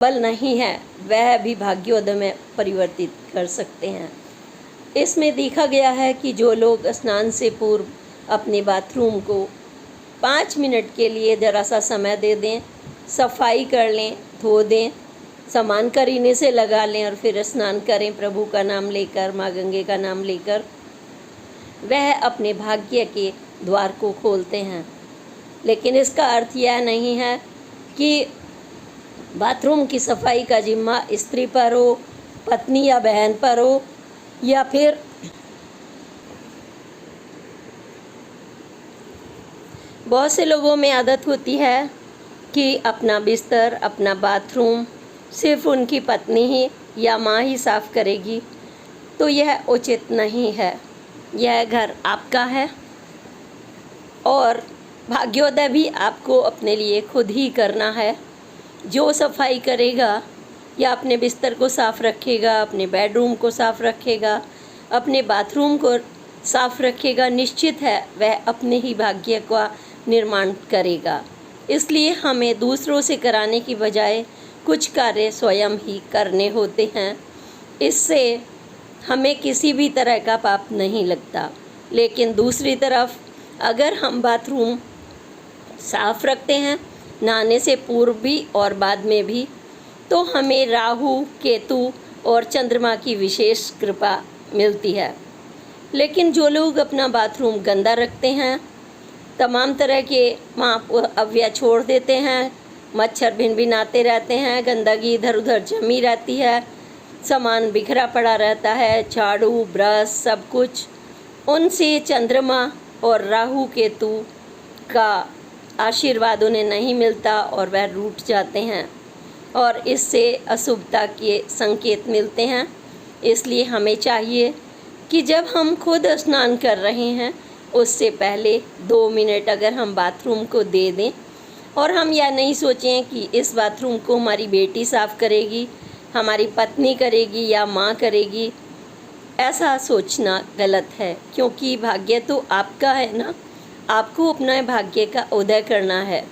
बल नहीं है वह भी भाग्योदय में परिवर्तित कर सकते हैं। इसमें देखा गया है कि जो लोग स्नान से पूर्व अपने बाथरूम को 5 मिनट के लिए ज़रा सा समय दे दें, सफाई कर लें, धो दें, सामान करीने से लगा लें और फिर स्नान करें प्रभु का नाम लेकर, माँ गंगे का नाम लेकर, वह अपने भाग्य के द्वार को खोलते हैं। लेकिन इसका अर्थ यह नहीं है कि बाथरूम की सफाई का जिम्मा स्त्री पर हो, पत्नी या बहन पर हो, या फिर बहुत से लोगों में आदत होती है कि अपना बिस्तर, अपना बाथरूम सिर्फ उनकी पत्नी ही या माँ ही साफ़ करेगी। तो यह उचित नहीं है। यह घर आपका है और भाग्योदय भी आपको अपने लिए खुद ही करना है। जो सफाई करेगा या अपने बिस्तर को साफ़ रखेगा, अपने बेडरूम को साफ़ रखेगा, अपने बाथरूम को साफ़ रखेगा, निश्चित है वह अपने ही भाग्य का निर्माण करेगा। इसलिए हमें दूसरों से कराने की बजाय कुछ कार्य स्वयं ही करने होते हैं। इससे हमें किसी भी तरह का पाप नहीं लगता। लेकिन दूसरी तरफ अगर हम बाथरूम साफ़ रखते हैं नहाने से पूर्व भी और बाद में भी, तो हमें राहु, केतु और चंद्रमा की विशेष कृपा मिलती है। लेकिन जो लोग अपना बाथरूम गंदा रखते हैं, तमाम तरह के अव्यय छोड़ देते हैं, मच्छर भिनभिनाते रहते हैं, गंदगी इधर उधर जमी रहती है, सामान बिखरा पड़ा रहता है, झाड़ू, ब्रश, सब कुछ, उनसे चंद्रमा और राहु केतु का आशीर्वाद उन्हें नहीं मिलता और वह रूठ जाते हैं और इससे अशुभता के संकेत मिलते हैं। इसलिए हमें चाहिए कि जब हम खुद स्नान कर रहे हैं उससे पहले 2 मिनट अगर हम बाथरूम को दे दें और हम यह नहीं सोचें कि इस बाथरूम को हमारी बेटी साफ़ करेगी, हमारी पत्नी करेगी या माँ करेगी, ऐसा सोचना गलत है। क्योंकि भाग्य तो आपका है ना, आपको अपना भाग्य का उदय करना है।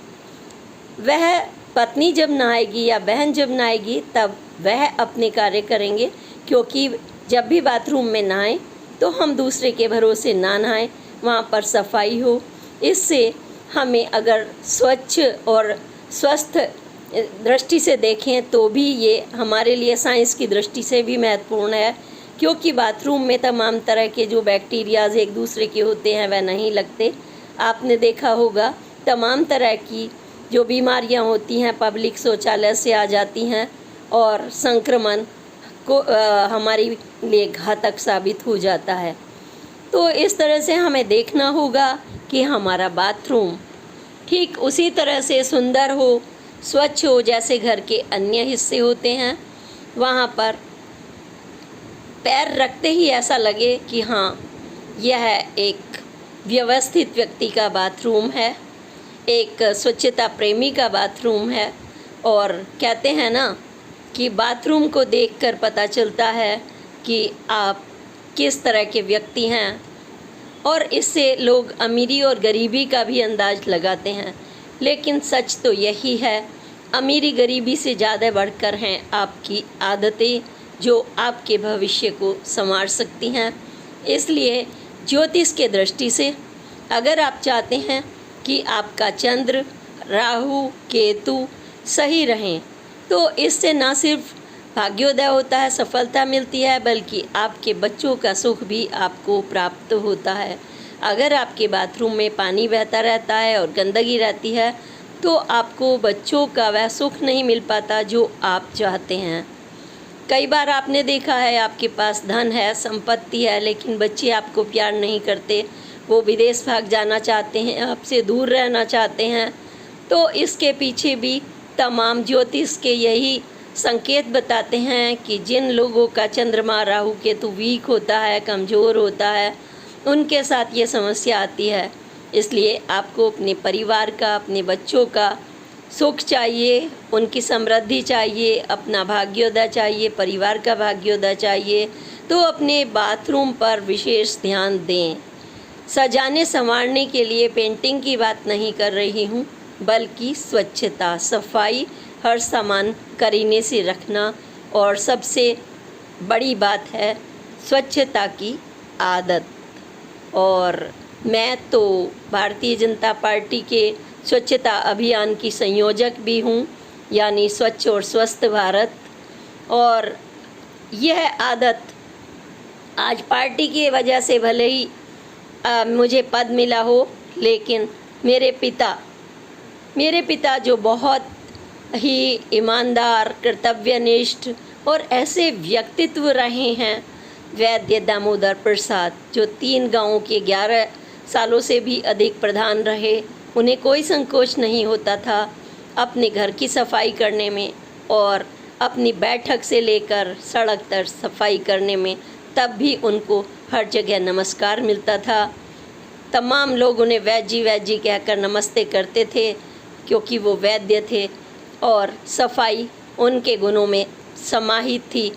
वह पत्नी जब नहाएगी या बहन जब नहाएगी तब वह अपने कार्य करेंगे। क्योंकि जब भी बाथरूम में नहाएं तो हम दूसरे के भरोसे ना नहाएं, वहाँ पर सफाई हो। इससे हमें अगर स्वच्छ और स्वस्थ दृष्टि से देखें तो भी ये हमारे लिए साइंस की दृष्टि से भी महत्वपूर्ण है। क्योंकि बाथरूम में तमाम तरह के जो बैक्टीरियाज एक दूसरे के होते हैं वह नहीं लगते। आपने देखा होगा तमाम तरह की जो बीमारियां होती हैं पब्लिक शौचालय से आ जाती हैं और संक्रमण को हमारे लिए घातक साबित हो जाता है। तो इस तरह से हमें देखना होगा कि हमारा बाथरूम ठीक उसी तरह से सुंदर हो, स्वच्छ हो जैसे घर के अन्य हिस्से होते हैं। वहाँ पर पैर रखते ही ऐसा लगे कि हाँ, यह एक व्यवस्थित व्यक्ति का बाथरूम है, एक स्वच्छता प्रेमी का बाथरूम है। और कहते हैं ना कि बाथरूम को देखकर पता चलता है कि आप किस तरह के व्यक्ति हैं, और इससे लोग अमीरी और गरीबी का भी अंदाज लगाते हैं। लेकिन सच तो यही है, अमीरी गरीबी से ज़्यादा बढ़कर हैं आपकी आदतें जो आपके भविष्य को संवार सकती हैं। इसलिए ज्योतिष के दृष्टि से अगर आप चाहते हैं कि आपका चंद्र, राहु, केतु सही रहें, तो इससे ना सिर्फ भाग्योदय होता है, सफलता मिलती है, बल्कि आपके बच्चों का सुख भी आपको प्राप्त होता है। अगर आपके बाथरूम में पानी बहता रहता है और गंदगी रहती है तो आपको बच्चों का वह सुख नहीं मिल पाता जो आप चाहते हैं। कई बार आपने देखा है आपके पास धन है, संपत्ति है, लेकिन बच्चे आपको प्यार नहीं करते, वो विदेश भाग जाना चाहते हैं, आपसे दूर रहना चाहते हैं। तो इसके पीछे भी तमाम ज्योतिष के यही संकेत बताते हैं कि जिन लोगों का चंद्रमा, राहु, केतु वीक होता है, कमज़ोर होता है, उनके साथ ये समस्या आती है। इसलिए आपको अपने परिवार का, अपने बच्चों का सुख चाहिए, उनकी समृद्धि चाहिए, अपना भाग्योदय चाहिए, परिवार का भाग्योदय चाहिए, तो अपने बाथरूम पर विशेष ध्यान दें। सजाने संवारने के लिए पेंटिंग की बात नहीं कर रही हूँ, बल्कि स्वच्छता, सफाई हर सामान करीने से रखना, और सबसे बड़ी बात है स्वच्छता की आदत। और मैं तो भारतीय जनता पार्टी के स्वच्छता अभियान की संयोजक भी हूँ, यानी स्वच्छ और स्वस्थ भारत। और यह आदत आज पार्टी की वजह से भले ही मुझे पद मिला हो, लेकिन मेरे पिता जो बहुत ही ईमानदार, कर्तव्यनिष्ठ और ऐसे व्यक्तित्व रहे हैं, वैद्य दामोदर प्रसाद, जो 3 गांवों के 11 सालों से भी अधिक प्रधान रहे। उन्हें कोई संकोच नहीं होता था अपने घर की सफाई करने में, और अपनी बैठक से लेकर सड़क तक सफाई करने में, तब भी उनको हर जगह नमस्कार मिलता था। तमाम लोग उन्हें वैद्य जी कहकर नमस्ते करते थे, क्योंकि वो वैद्य थे और सफाई उनके गुणों में समाहित थी।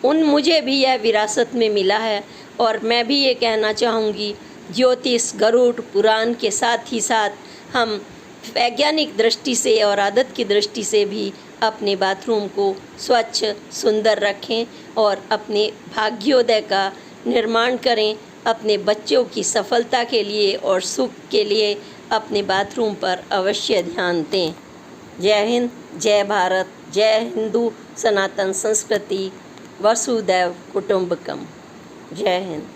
मुझे भी यह विरासत में मिला है। और मैं भी ये कहना चाहूँगी, ज्योतिष, गरुड़ पुराण के साथ ही साथ हम वैज्ञानिक दृष्टि से और आदत की दृष्टि से भी अपने बाथरूम को स्वच्छ, सुंदर रखें और अपने भाग्योदय का निर्माण करें। अपने बच्चों की सफलता के लिए और सुख के लिए अपने बाथरूम पर अवश्य ध्यान दें। जय हिंद, जय भारत, जय हिंदू सनातन संस्कृति, वसुधैव कुटुंबकम। जय हिंद।